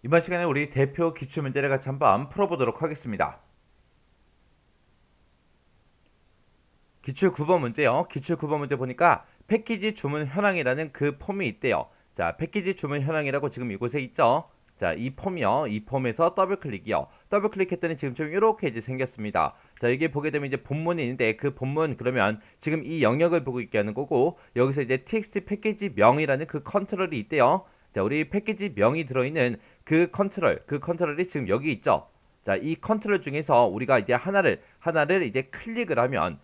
이번 시간에 우리 대표 기출문제를 같이 한번 풀어보도록 하겠습니다. 기출 9번 문제요. 기출 9번 문제 보니까 패키지 주문 현황이라는 그 폼이 있대요. 자, 패키지 주문 현황이라고 지금 이곳에 있죠. 자, 이 폼이요. 이 폼에서 더블 클릭이요. 더블 클릭했더니 지금처럼 이렇게 이제 생겼습니다. 자, 이게 보게 되면 이제 본문이 있는데 그 본문 그러면 지금 이 영역을 보고 있게 하는 거고 여기서 이제 txt 패키지 명이라는 그 컨트롤이 있대요. 자, 우리 패키지 명이 들어있는 그 컨트롤이 지금 여기 있죠. 자, 이 컨트롤 중에서 우리가 이제 하나를 이제 클릭을 하면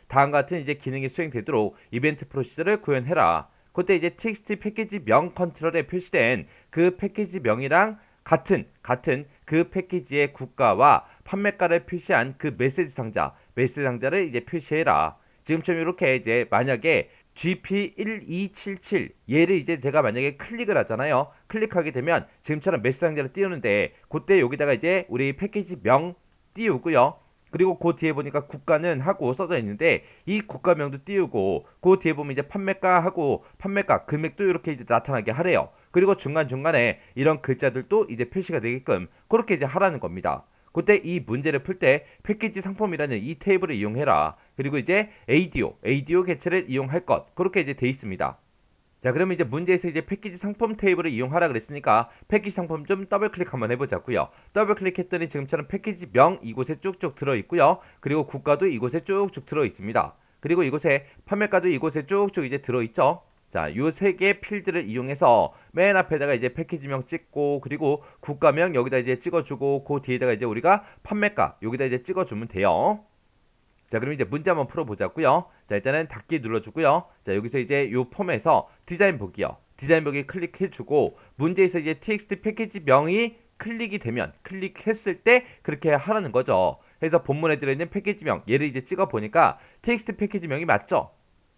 다음과 같은 이제 기능이 수행되도록 이벤트 프로시저를 구현해라. 그때 이제 txt 패키지 명 컨트롤에 표시된 그 패키지 명이랑 같은 그 패키지의 국가와 판매가를 표시한 그 메시지 상자를 이제 표시해라. 지금처럼 이렇게 이제 만약에 GP1277 얘를 이제 제가 만약에 클릭을 하잖아요. 클릭하게 되면 지금처럼 메시지 상자를 띄우는데 그때 여기다가 이제 우리 패키지 명 띄우고요. 그리고 그 뒤에 보니까 국가는 하고 써져 있는데 이 국가명도 띄우고 그 뒤에 보면 이제 판매가 하고 판매가 금액도 이렇게 이제 나타나게 하래요. 그리고 중간중간에 이런 글자들도 이제 표시가 되게끔 그렇게 이제 하라는 겁니다. 그때 이 문제를 풀 때 패키지 상품이라는 이 테이블을 이용해라. 그리고 이제 ADO 개체를 이용할 것 그렇게 이제 돼 있습니다. 자, 그러면 이제 문제에서 이제 패키지 상품 테이블을 이용하라 그랬으니까 패키지 상품 좀 더블 클릭 한번 해보자고요. 더블 클릭했더니 지금처럼 패키지 명 이곳에 쭉쭉 들어 있고요. 그리고 국가도 이곳에 쭉쭉 들어 있습니다. 그리고 이곳에 판매가도 이곳에 쭉쭉 이제 들어 있죠. 자, 요 세 개의 필드를 이용해서 맨 앞에다가 이제 패키지명 찍고 그리고 국가명 여기다 이제 찍어주고 그 뒤에다가 이제 우리가 판매가 여기다 이제 찍어주면 돼요. 자, 그럼 이제 문제 한번 풀어보자고요. 자, 일단은 닫기 눌러주고요. 자, 여기서 이제 요 폼에서 디자인 보기요. 디자인 보기 클릭해주고 문제에서 이제 txt 패키지 명이 클릭했을 때 그렇게 하라는 거죠. 그래서 본문에 들어있는 패키지명 얘를 이제 찍어 보니까 txt 패키지명이 맞죠?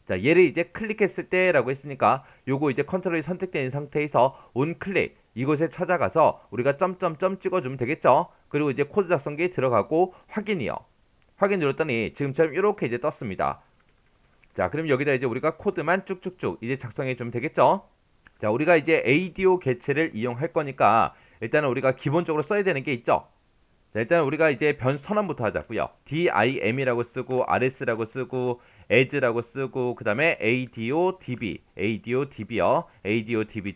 자, 얘를 이제 클릭했을 때라고 했으니까 요거 이제 컨트롤이 선택된 상태에서 온 클릭 이곳에 찾아가서 우리가 점점점 찍어주면 되겠죠? 그리고 이제 코드 작성기에 들어가고 확인이요. 확인 눌렀더니 지금처럼 이렇게 이제 떴습니다. 자, 그럼 여기다 이제 우리가 코드만 쭉쭉쭉 이제 작성해 주면 되겠죠? 자, 우리가 이제 ADO 개체를 이용할 거니까 일단은 우리가 기본적으로 써야 되는 게 있죠. 자, 일단 우리가 이제 변수 선언부터 하자고요. dim이라고 쓰고 rs라고 쓰고 as라고 쓰고 그 다음에 adodb요. adodb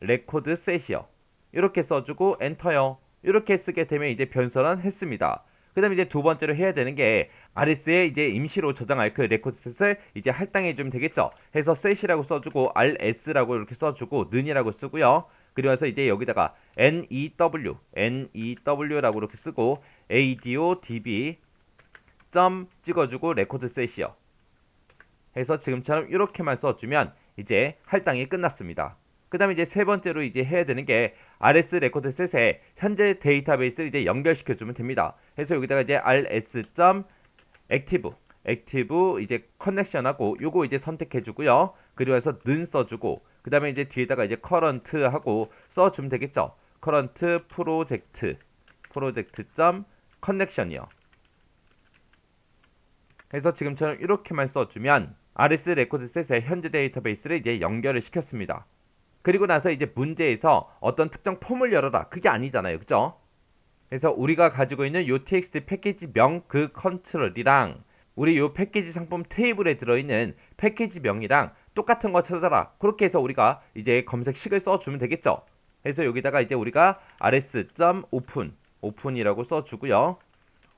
record set이요. 이렇게 써주고 엔터요. 이렇게 쓰게 되면 이제 변수 선언 했습니다. 그 다음에 이제 두 번째로 해야 되는 게 RS에 이제 임시로 저장할 그 레코드 셋을 이제 할당해 주면 되겠죠. 해서 set이라고 써주고 rs라고 이렇게 써주고 는이라고 쓰고요. 그리고서 이제 여기다가 new라고 이렇게 쓰고 adodb 점 찍어주고 레코드 셋이요. 해서 지금처럼 이렇게만 써주면 이제 할당이 끝났습니다. 그 다음에 이제 세 번째로 이제 해야 되는 게 RS 레코드 셋에 현재 데이터베이스를 이제 연결시켜 주면 됩니다. 그래서 여기다가 이제 active 이제 커넥션하고 요거 이제 선택해 주고요. 그리고 해서 는 써주고 그 다음에 이제 뒤에다가 이제 current 하고 써주면 되겠죠. current 프로젝트 connection이요. 그래서 지금처럼 이렇게만 써주면 RS 레코드 셋의 현재 데이터베이스를 이제 연결을 시켰습니다. 그리고 나서 이제 문제에서 어떤 특정 폼을 열어라 그게 아니잖아요, 그죠? 그래서 우리가 가지고 있는 요 txt 패키지명 그 컨트롤이랑 우리 요 패키지 상품 테이블에 들어있는 패키지명이랑 똑같은 거 찾아라. 그렇게 해서 우리가 이제 검색식을 써주면 되겠죠. 그래서 여기다가 이제 우리가 rs.open이라고 써주고요.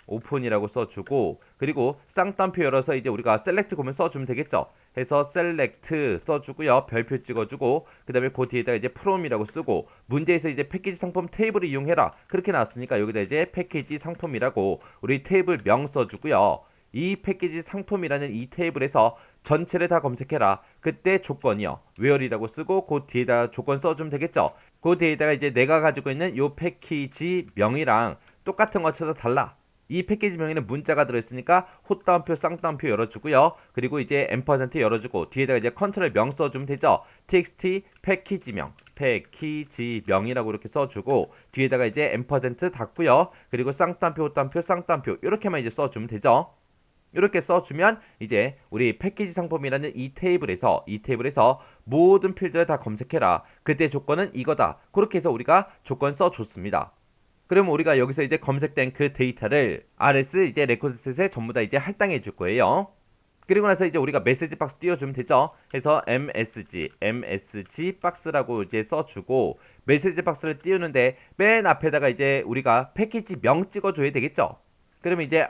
오픈이라고 써주고 그리고 쌍따옴표 열어서 이제 우리가 셀렉트 고면 써주면 되겠죠. 해서 셀렉트 써주고요. 별표 찍어주고 그 다음에 그 뒤에다가 이제 프롬이라고 쓰고 문제에서 이제 패키지 상품 테이블을 이용해라 그렇게 나왔으니까 여기다 이제 패키지 상품이라고 우리 테이블 명 써주고요. 이 패키지 상품이라는 이 테이블에서 전체를 다 검색해라. 그때 조건이요. where이라고 쓰고 그 뒤에다가 조건 써주면 되겠죠. 그 뒤에다가 이제 내가 가지고 있는 요 패키지 명이랑 똑같은 거 찾아 달라. 이 패키지 명에는 문자가 들어있으니까 헛다운표 쌍따옴표 열어주고요. 그리고 이제 앰퍼센트 열어주고 뒤에다가 이제 컨트롤 명 써주면 되죠. txt 패키지명이라고 이렇게 써주고 뒤에다가 이제 앰퍼센트 닫고요. 그리고 쌍따옴표 헛다운표 쌍따옴표 이렇게만 이제 써주면 되죠. 이렇게 써주면 이제 우리 패키지 상품이라는 이 테이블에서 모든 필드를 다 검색해라. 그때 조건은 이거다. 그렇게 해서 우리가 조건 써줬습니다. 그럼 우리가 여기서 이제 검색된 그 데이터를 RS 이제 레코드셋에 전부 다 이제 할당해 줄 거예요. 그리고 나서 이제 우리가 메시지 박스 띄워주면 되죠. 해서 MSG 박스라고 이제 써주고 메시지 박스를 띄우는데 맨 앞에다가 이제 우리가 패키지 명 찍어줘야 되겠죠. 그러면 이제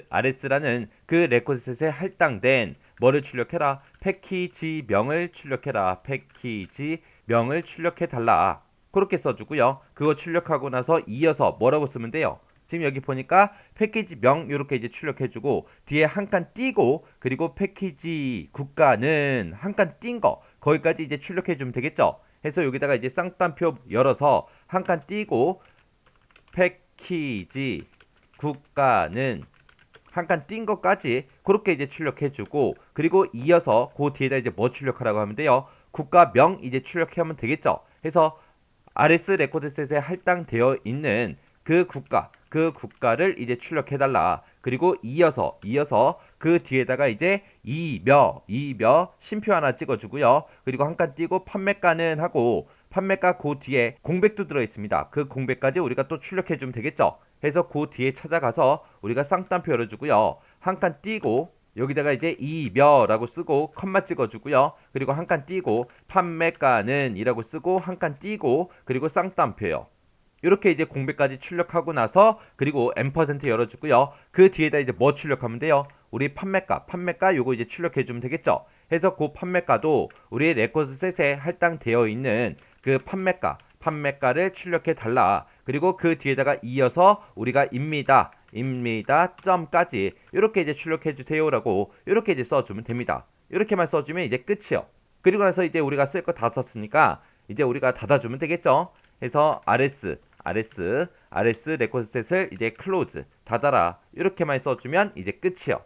RS라는 그 레코드셋에 할당된 뭐를 출력해라? 패키지 명을 출력해라. 패키지 명을 출력해 달라. 그렇게 써주고요. 그거 출력하고 나서 이어서 뭐라고 쓰면 돼요? 지금 여기 보니까 패키지 명 이렇게 이제 출력해주고 뒤에 한 칸 띄고 그리고 패키지 국가는 한 칸 띈 거 거기까지 이제 출력해주면 되겠죠. 해서 여기다가 이제 쌍따옴표 열어서 한 칸 띄고 패키지 국가는 한 칸 띈 것까지 그렇게 이제 출력해주고 그리고 이어서 그 뒤에다 이제 뭐 출력하라고 하면 돼요. 국가명 이제 출력하면 되겠죠. 해서 RS 레코드셋에 할당되어 있는 그 국가를 이제 출력해달라. 그리고 이어서 그 뒤에다가 이제 이며 쉼표 하나 찍어주고요. 그리고 한 칸 띄고 판매가는 하고 판매가 그 뒤에 공백도 들어있습니다. 그 공백까지 우리가 또 출력해주면 되겠죠. 해서 그 뒤에 찾아가서 우리가 쌍따옴표 열어주고요. 한 칸 띄고 여기다가 이제 이며라고 쓰고 컴마 찍어주고요. 그리고 한 칸 띄고 판매가는 이라고 쓰고 한 칸 띄고 그리고 쌍따옴표요. 이렇게 이제 공백까지 출력하고 나서 그리고 M% 열어주고요. 그 뒤에다 이제 뭐 출력하면 돼요? 우리 판매가 요거 이제 출력해주면 되겠죠. 해서 그 판매가도 우리 레코드셋에 할당되어 있는 그 판매가를 출력해 달라. 그리고 그 뒤에다가 이어서 우리가 입니다 점까지 이렇게 이제 출력해 주세요라고 이렇게 이제 써주면 됩니다. 이렇게만 써주면 이제 끝이요. 그리고 나서 이제 우리가 쓸 거 다 썼으니까 이제 우리가 닫아주면 되겠죠. 해서 RS 레코드셋을 이제 클로즈 닫아라 이렇게만 써주면 이제 끝이요.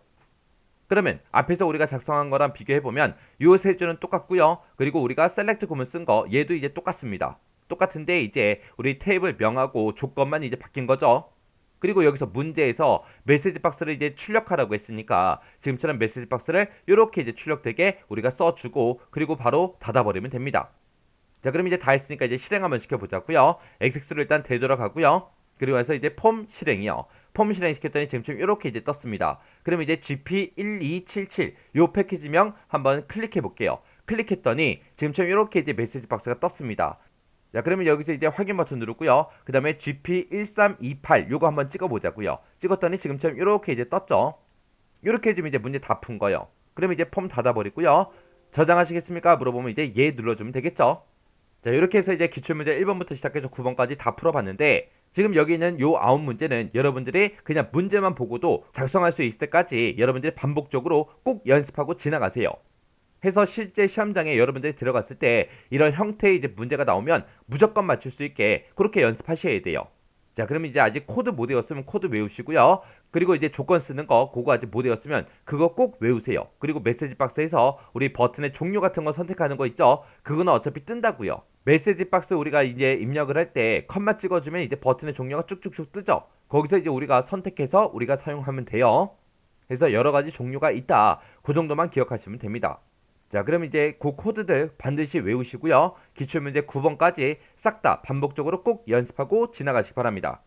그러면 앞에서 우리가 작성한 거랑 비교해보면 요 세 줄은 똑같고요. 그리고 우리가 셀렉트 구문 쓴 거 얘도 이제 똑같습니다. 똑같은데 이제 우리 테이블 명하고 조건만 이제 바뀐 거죠. 그리고 여기서 문제에서 메시지 박스를 이제 출력하라고 했으니까 지금처럼 메시지 박스를 이렇게 이제 출력되게 우리가 써주고 그리고 바로 닫아버리면 됩니다. 자, 그럼 이제 다 했으니까 이제 실행 한번 시켜보자고요. XX로 일단 되돌아가고요. 그리고 해서 이제 폼 실행이요. 폼 실행 시켰더니 지금처럼 이렇게 이제 떴습니다. 그럼 이제 GP1277 요 패키지명 한번 클릭해 볼게요. 클릭했더니 지금처럼 이렇게 이제 메시지 박스가 떴습니다. 자, 그러면 여기서 이제 확인 버튼 누르고요. 그 다음에 GP1328 요거 한번 찍어보자고요. 찍었더니 지금처럼 이렇게 이제 떴죠. 이렇게 해주면 이제 문제 다 푼 거예요. 그러면 이제 폼 닫아버리고요. 저장하시겠습니까? 물어보면 이제 예 눌러주면 되겠죠. 자, 이렇게 해서 이제 기출문제 1번부터 시작해서 9번까지 다 풀어봤는데 지금 여기 있는 요 9문제는 여러분들이 그냥 문제만 보고도 작성할 수 있을 때까지 여러분들이 반복적으로 꼭 연습하고 지나가세요. 해서 실제 시험장에 여러분들이 들어갔을 때 이런 형태의 이제 문제가 나오면 무조건 맞출 수 있게 그렇게 연습하셔야 돼요. 자, 그러면 이제 아직 코드 못 외웠으면 코드 외우시고요. 그리고 이제 조건 쓰는 거 그거 아직 못 외웠으면 그거 꼭 외우세요. 그리고 메시지 박스에서 우리 버튼의 종류 같은 거 선택하는 거 있죠? 그거는 어차피 뜬다고요. 메시지 박스 우리가 이제 입력을 할 때 컴마 찍어주면 이제 버튼의 종류가 쭉쭉쭉 뜨죠? 거기서 이제 우리가 선택해서 우리가 사용하면 돼요. 그래서 여러 가지 종류가 있다. 그 정도만 기억하시면 됩니다. 자, 그럼 이제 그 코드들 반드시 외우시고요. 기출문제 9번까지 싹 다 반복적으로 꼭 연습하고 지나가시기 바랍니다.